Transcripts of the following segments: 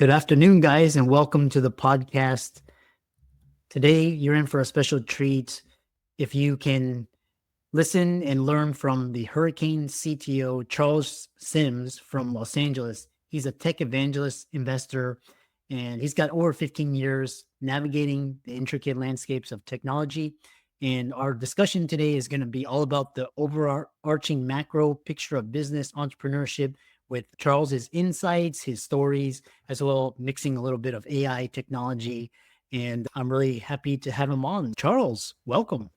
Good afternoon, guys, and welcome to the podcast. Today, you're in for a special treat. If you can listen and learn from the Hurricane CTO, Charles Sims from Los Angeles. He's a tech evangelist, investor, and he's got over 15 years navigating the intricate landscapes of technology. And our discussion today is going to be all about the overarching macro picture of business entrepreneurship with Charles's insights, his stories, as well mixing a little bit of AI technology. And I'm really happy to have him on. Charles, welcome.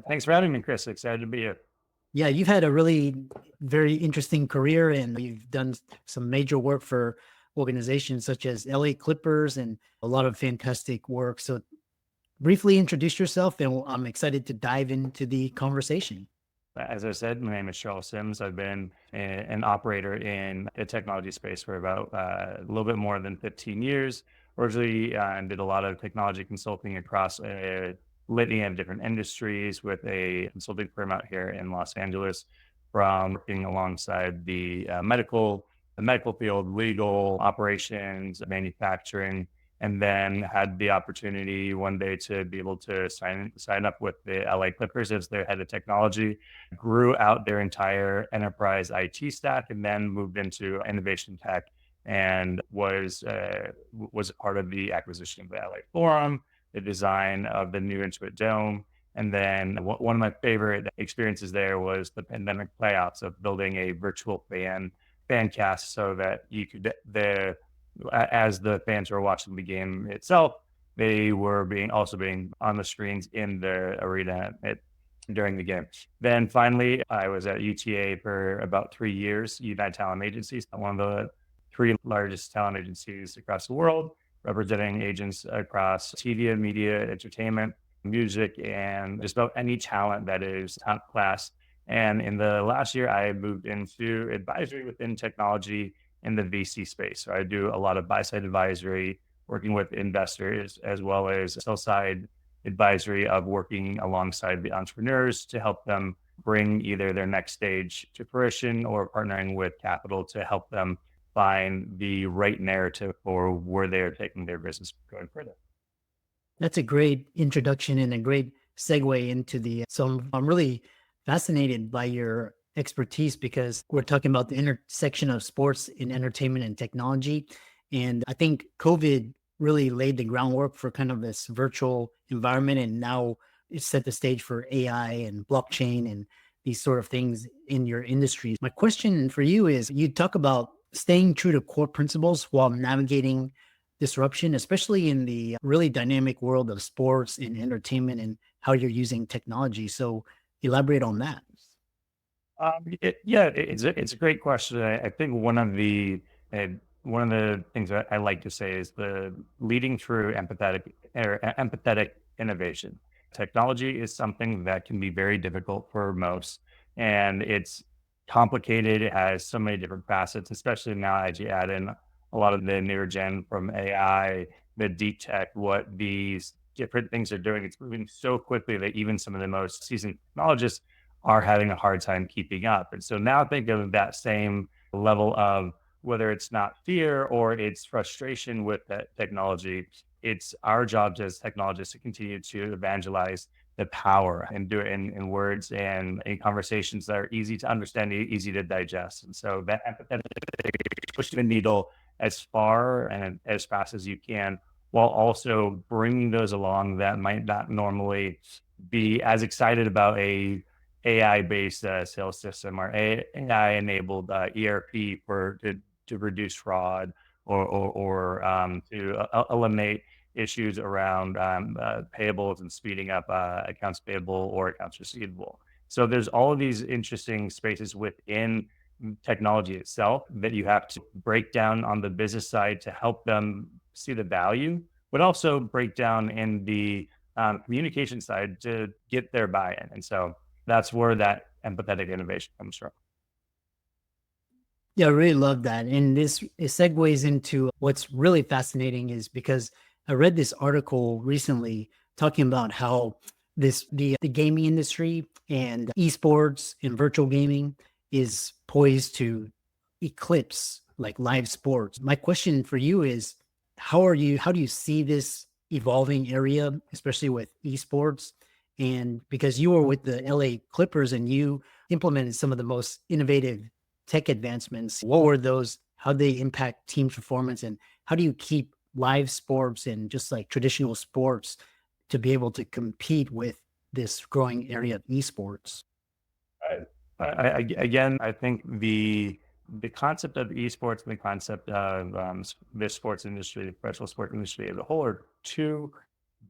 Thanks for having me, Chris. Excited to be here. Yeah, you've had a really very interesting career and you've done some major work for organizations such as LA Clippers and a lot of fantastic work. So briefly introduce yourself and I'm excited to dive into the conversation. As I said, my name is Charles Sims. I've been an operator in the technology space for about a little bit more than 15 years. Originally, did a lot of technology consulting across a litany of different industries with a consulting firm out here in Los Angeles, from working alongside the medical field, legal operations, manufacturing, and then had the opportunity one day to be able to sign up with the LA Clippers as their head of technology, grew out their entire enterprise IT stack, and then moved into innovation tech and was a part of the acquisition of the LA Forum, the design of the new Intuit Dome. And then one of my favorite experiences there was the pandemic playoffs of building a virtual fan cast so that you could, as the fans were watching the game itself, they were being on the screens in the arena during the game. Then finally, I was at UTA for about 3 years, United Talent Agencies, one of the 3 largest talent agencies across the world, representing agents across TV, media, entertainment, music, and just about any talent that is top class. And in the last year, I moved into advisory within technology in the VC space. So I do a lot of buy-side advisory, working with investors, as well as sell-side advisory of working alongside the entrepreneurs to help them bring either their next stage to fruition or partnering with capital to help them find the right narrative for where they're taking their business going further. That's a great introduction and a great segue into so I'm really fascinated by your expertise because we're talking about the intersection of sports and entertainment and technology. And I think COVID really laid the groundwork for kind of this virtual environment. And now it's set the stage for AI and blockchain and these sort of things in your industry. My question for you is, you talk about staying true to core principles while navigating disruption, especially in the really dynamic world of sports and entertainment and how you're using technology. So elaborate on that. It's a great question. I think one of the things that I like to say is the leading through empathetic innovation. Technology is something that can be very difficult for most, and it's complicated. It has so many different facets, especially now as you add in a lot of the newer gen from AI, the deep tech, what these different things are doing. It's moving so quickly that even some of the most seasoned technologists are having a hard time keeping up. And so now think of that same level of whether it's not fear or it's frustration with that technology. It's our job as technologists to continue to evangelize the power and do it in words and in conversations that are easy to understand, easy to digest. And so that empathetic, pushing the needle as far and as fast as you can, while also bringing those along that might not normally be as excited about a AI-based sales system or AI-enabled ERP to reduce fraud or to eliminate issues around payables and speeding up accounts payable or accounts receivable. So there's all of these interesting spaces within technology itself that you have to break down on the business side to help them see the value, but also break down in the communication side to get their buy-in. And so that's where that empathetic innovation comes from. Yeah, I really love that. And it segues into what's really fascinating is because I read this article recently talking about how the gaming industry and eSports and virtual gaming is poised to eclipse like live sports. My question for you is, how do you see this evolving area, especially with esports? And because you were with the LA Clippers and you implemented some of the most innovative tech advancements, what were those? How they impact team performance, and how do you keep live sports and just like traditional sports to be able to compete with this growing area of esports? Again, I think the concept of esports and the concept of this sports industry, the professional sports industry as a whole, are two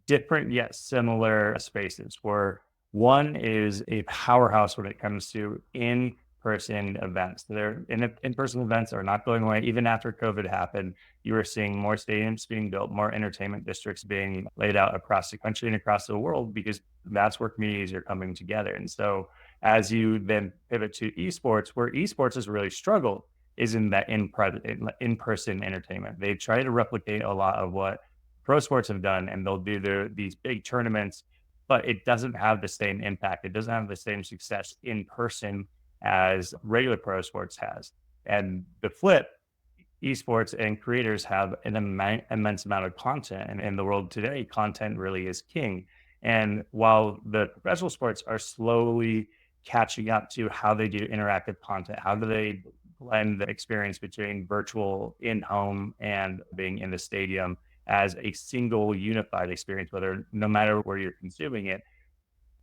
different yet similar spaces, where one is a powerhouse when it comes to in-person events. Their in-person events are not going away. Even after COVID happened, you were seeing more stadiums being built, more entertainment districts being laid out across the country and across the world, because that's where communities are coming together. And so as you then pivot to esports, where esports has really struggled is in that in-person entertainment. They try to replicate a lot of what pro sports have done, and they'll do these big tournaments, but it doesn't have the same impact. It doesn't have the same success in person as regular pro sports has. And the flip, esports and creators have an immense amount of content. And in the world today, content really is king. And while the professional sports are slowly catching up to how they do interactive content, how do they blend the experience between virtual in home and being in the stadium as a single unified experience, whether no matter where you're consuming it,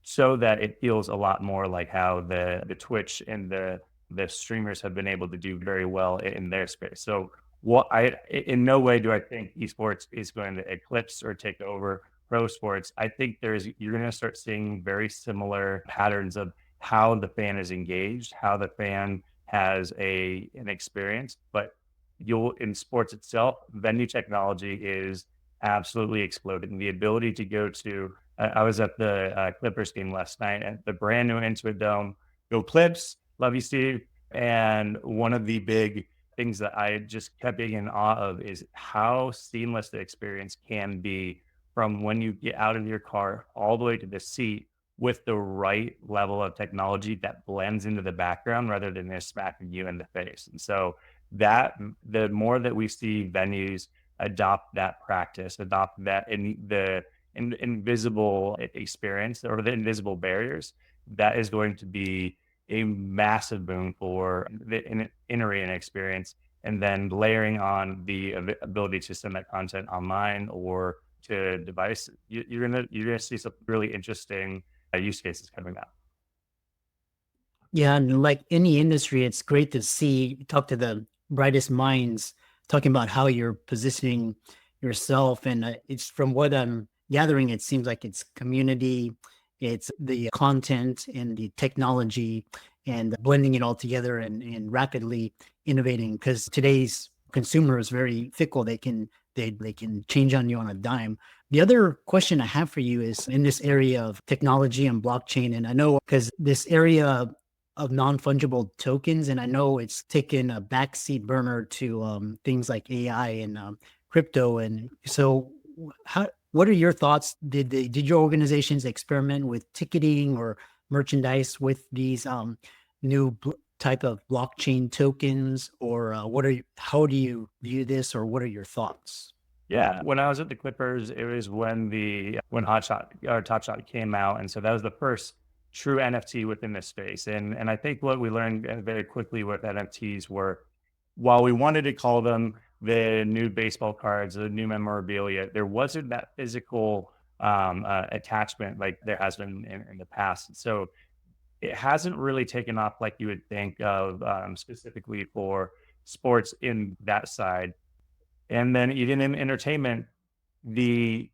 so that it feels a lot more like how the Twitch and the streamers have been able to do very well in their space. So what I in no way do I think esports is going to eclipse or take over pro sports. I think you're going to start seeing very similar patterns of how the fan is engaged, how the fan has an experience, but you'll in sports itself, venue technology is absolutely exploding. The ability to go to I was at the Clippers game last night at the brand new Intuit Dome. Go Clips, love you, Steve. And one of the big things that I just kept being in awe of is how seamless the experience can be from when you get out of your car all the way to the seat with the right level of technology that blends into the background rather than just smacking you in the face. And so that the more that we see venues adopt that practice, adopt that in the invisible experience or the invisible barriers, that is going to be a massive boon for the in-arena experience. And then layering on the ability to send that content online or to device, you're gonna see some really interesting use cases coming out. Yeah, and like any industry, it's great to see talk to the brightest minds talking about how you're positioning yourself. And it's from what I'm gathering, it seems like it's community, it's the content and the technology, and blending it all together and rapidly innovating. Because today's consumer is very fickle; they can change on you on a dime. The other question I have for you is in this area of technology and blockchain, and I know because this area of non-fungible tokens, and I know it's taken a backseat burner to things like AI and crypto. And so, how what are your thoughts? Did your organizations experiment with ticketing or merchandise with these new type of blockchain tokens, or how do you view this, or what are your thoughts? Yeah, when I was at the Clippers, it was when Hot Shot or Top Shot came out, and so that was the first true NFT within this space. And I think what we learned very quickly with NFTs were, while we wanted to call them the new baseball cards, the new memorabilia, there wasn't that physical attachment like there has been in the past. So it hasn't really taken off like you would think of, specifically for sports in that side. And then even in entertainment, the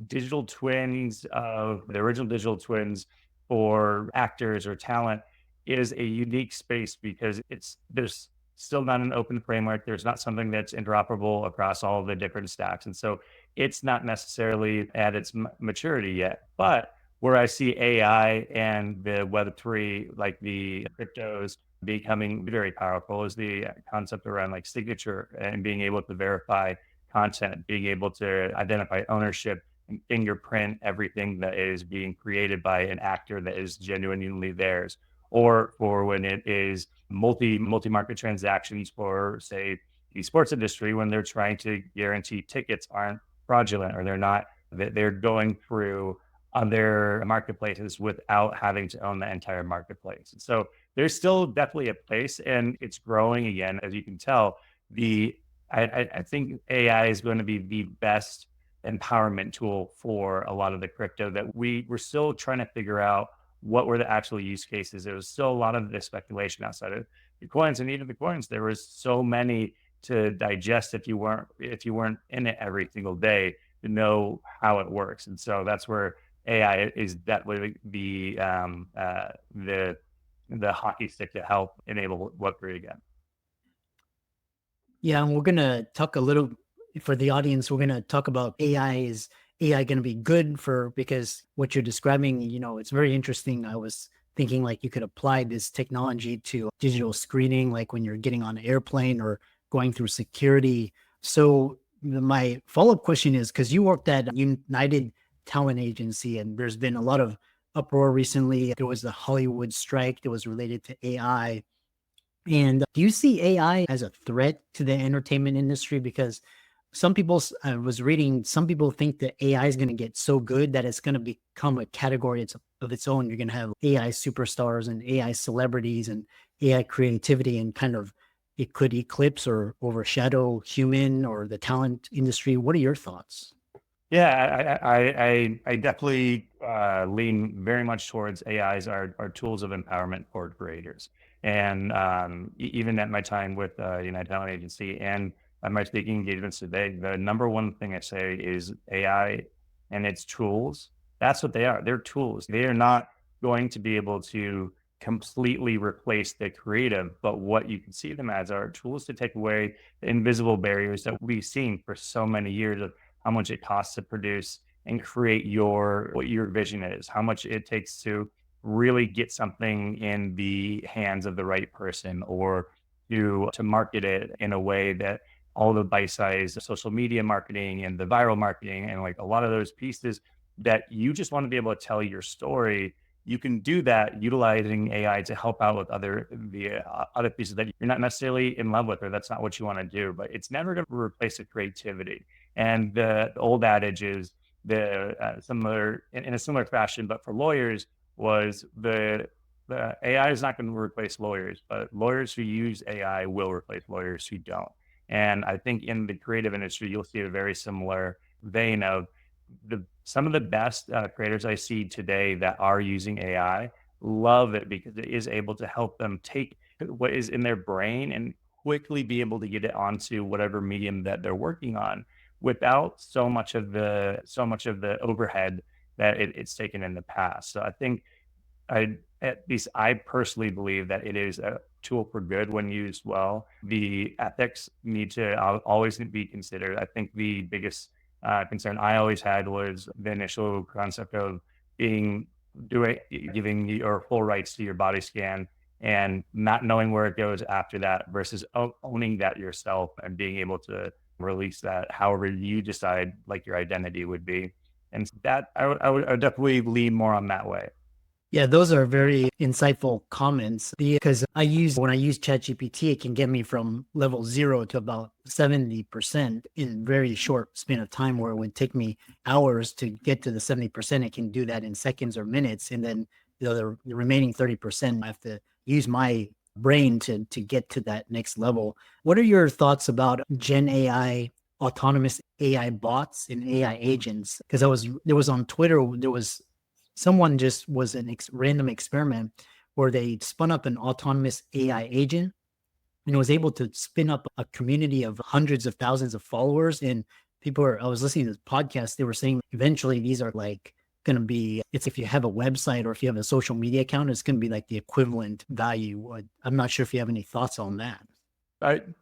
digital twins of the original digital twins for actors or talent is a unique space because there's still not an open framework. There's not something that's interoperable across all of the different stacks. And so it's not necessarily at its maturity yet. But where I see AI and the Web3, like the cryptos, becoming very powerful is the concept around like signature and being able to verify content, being able to identify ownership and fingerprint everything that is being created by an actor that is genuinely theirs, or for when it is multi market transactions for say esports industry when they're trying to guarantee tickets aren't fraudulent, or they're going through other marketplaces without having to own the entire marketplace. So there's still definitely a place, and it's growing again, as you can tell. The I think AI is going to be the best empowerment tool for a lot of the crypto that we're still trying to figure out what were the actual use cases. There was still a lot of the speculation outside of the coins, and even the coins, there was so many to digest if you weren't in it every single day to know how it works. And so that's where AI is definitely the hockey stick to help enable Web3 again. Yeah, and we're gonna talk a little for the audience. We're gonna talk about AI. Is AI going to be good for, because what you're describing, it's very interesting. I was thinking like you could apply this technology to digital screening, like when you're getting on an airplane or going through security. So my follow-up question is, because you worked at United Talent Agency, and there's been a lot of uproar recently. There was the Hollywood strike that was related to AI. And do you see AI as a threat to the entertainment industry? Because I was reading, some people think that AI is going to get so good that it's going to become a category of its own. You're going to have AI superstars and AI celebrities and AI creativity, and kind of it could eclipse or overshadow human or the talent industry. What are your thoughts? Yeah, I definitely lean very much towards AIs are tools of empowerment for creators. And even at my time with United Talent Agency and at my speaking engagements today, the number one thing I say is AI and its tools. That's what they are. They're tools. They are not going to be able to completely replace the creative, but what you can see them as are tools to take away the invisible barriers that we've seen for so many years of how much it costs to produce and create what your vision is, how much it takes to really get something in the hands of the right person, or to market it in a way that all the bite-sized social media marketing and the viral marketing and like a lot of those pieces that you just want to be able to tell your story. You can do that utilizing AI to help out with other pieces that you're not necessarily in love with, or that's not what you want to do. But it's never going to replace the creativity. And the old adage is the similar in a similar fashion, but for lawyers was the AI is not going to replace lawyers, but lawyers who use AI will replace lawyers who don't. And I think in the creative industry, you'll see a very similar vein of some of the best creators I see today that are using AI love it because it is able to help them take what is in their brain and quickly be able to get it onto whatever medium that they're working on without so much of the overhead that it's taken in the past. So I think at least I personally believe that it is a tool for good when used well. The ethics need to always be considered. I think the biggest concern I always had was the initial concept of being doing giving your full rights to your body scan and not knowing where it goes after that versus owning that yourself and being able to release that however you decide like your identity would be. And that I would definitely lean more on that way. Yeah, those are very insightful comments. Because when I use ChatGPT, it can get me from level 0 to about 70% in a very short span of time, where it would take me hours to get to the 70%. It can do that in seconds or minutes. And then the remaining 30%, I have to use my brain to get to that next level. What are your thoughts about Gen AI, autonomous AI bots and AI agents? Because there was on Twitter, someone just was random experiment where they spun up an autonomous AI agent, and was able to spin up a community of hundreds of thousands of followers. And I was listening to this podcast, they were saying eventually these are like going to be, it's if you have a website or if you have a social media account, it's going to be like the equivalent value. I'm not sure if you have any thoughts on that.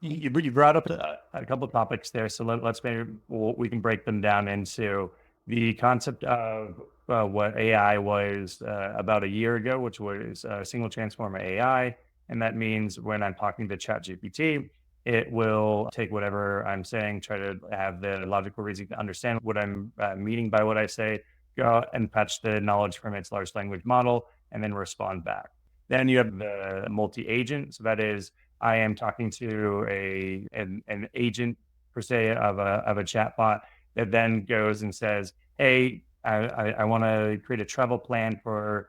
You brought up a couple of topics there, so let's maybe we can break them down into the concept of what AI was about a year ago, which was single transformer AI. And that means when I'm talking to ChatGPT, it will take whatever I'm saying, try to have the logical reasoning to understand what I'm meaning by what I say, go out and fetch the knowledge from its large language model, and then respond back. Then you have the multi-agent. So that is I am talking to an agent per se of a chat bot that then goes and says, "Hey, I want to create a travel plan for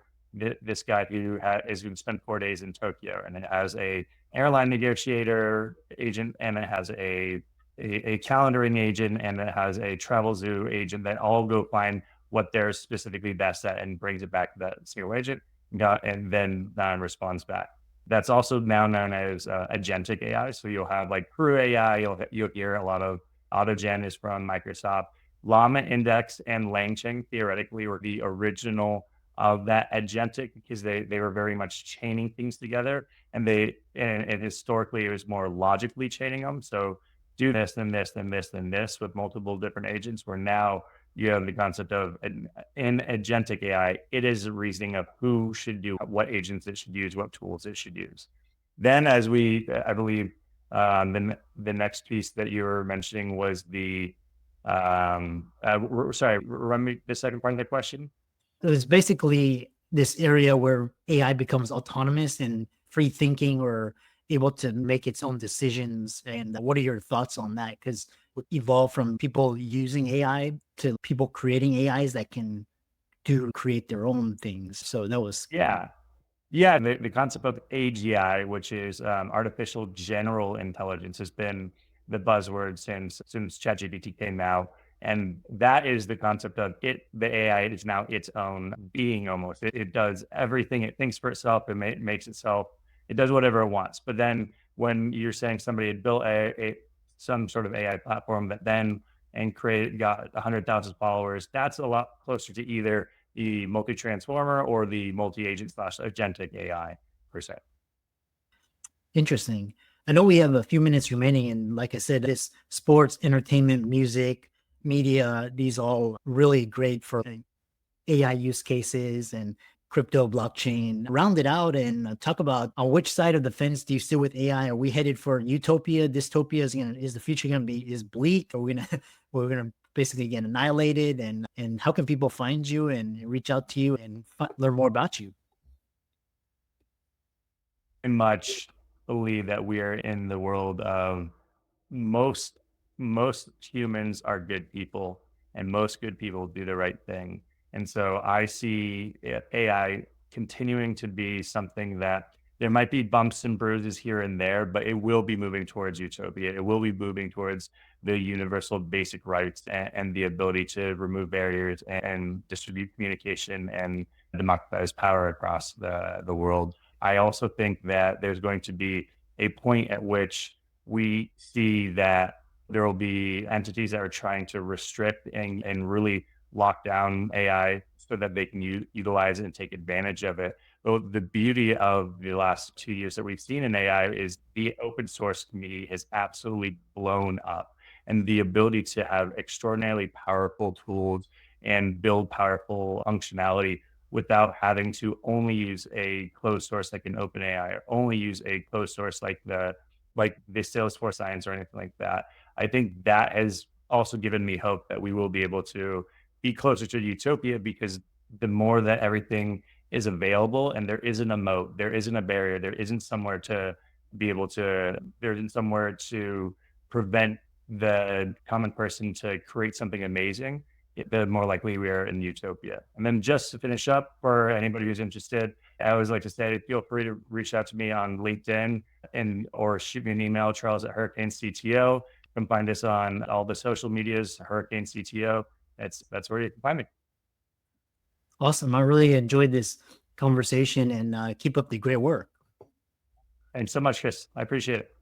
this guy who is going to spend 4 days in Tokyo," and it has a airline negotiator agent, and it has a calendaring agent, and it has a travel zoo agent that all go find what they're specifically best at and brings it back to that single agent, and then responds back. That's also now known as agentic AI. So you'll have like Crew AI. You'll hear a lot of AutoGen is from Microsoft. Llama Index and LangChain theoretically were the original of that agentic, because they were very much chaining things together, and historically it was more logically chaining them. So do this, then this, then this, then this with multiple different agents. Where now you have the concept of in agentic AI, it is a reasoning of who should do what agents it should use, what tools it should use. Then, I believe, the next piece that you were mentioning was sorry, remind me the second part of the question. So it's basically this area where AI becomes autonomous and free thinking, or able to make its own decisions. And what are your thoughts on that? Because we evolved from people using AI to people creating AIs that can create their own things. So that was Yeah. Yeah, the concept of AGI, which is artificial general intelligence, has been the buzzword since ChatGPT came out, and that is the concept of it. The AI is now its own being almost. It does everything. It thinks for itself. Makes itself. It does whatever it wants. But then when you're saying somebody had built some sort of AI platform that then got 100,000 followers, that's a lot closer to either the multi-transformer or the multi-agent slash agentic AI per se. interesting. I know we have a few minutes remaining. And like I said, this sports, entertainment, music, media, these all really great for AI use cases and crypto, blockchain. Round it out and talk about on which side of the fence do you sit with AI? Are we headed for utopia, dystopia? Is the future going to be bleak? Are we gonna we're gonna basically get annihilated? And how can people find you and reach out to you and learn more about you? Much believe that we are in the world of most most humans are good people, and most good people do the right thing. And so I see AI continuing to be something that there might be bumps and bruises here and there, but it will be moving towards utopia. It will be moving towards the universal basic rights, and the ability to remove barriers and distribute communication and democratize power across the world. I also think that there's going to be a point at which we see that there will be entities that are trying to restrict and really lock down AI so that they can utilize it and take advantage of it. But the beauty of the last 2 years that we've seen in AI is the open source community has absolutely blown up, and the ability to have extraordinarily powerful tools and build powerful functionality without having to only use a closed source like an OpenAI, or only use a closed source like the Salesforce Science or anything like that. I think that has also given me hope that we will be able to be closer to utopia, because the more that everything is available and there isn't a moat, there isn't a barrier, there isn't somewhere to prevent the common person to create something amazing, the more likely we are in utopia. And then just to finish up, for anybody who's interested, I always like to say, feel free to reach out to me on LinkedIn or shoot me an email, Charles at Hurricane CTO. You can find us on all the social medias, Hurricane CTO. That's where you can find me. Awesome. I really enjoyed this conversation, and keep up the great work. Thanks so much, Chris. I appreciate it.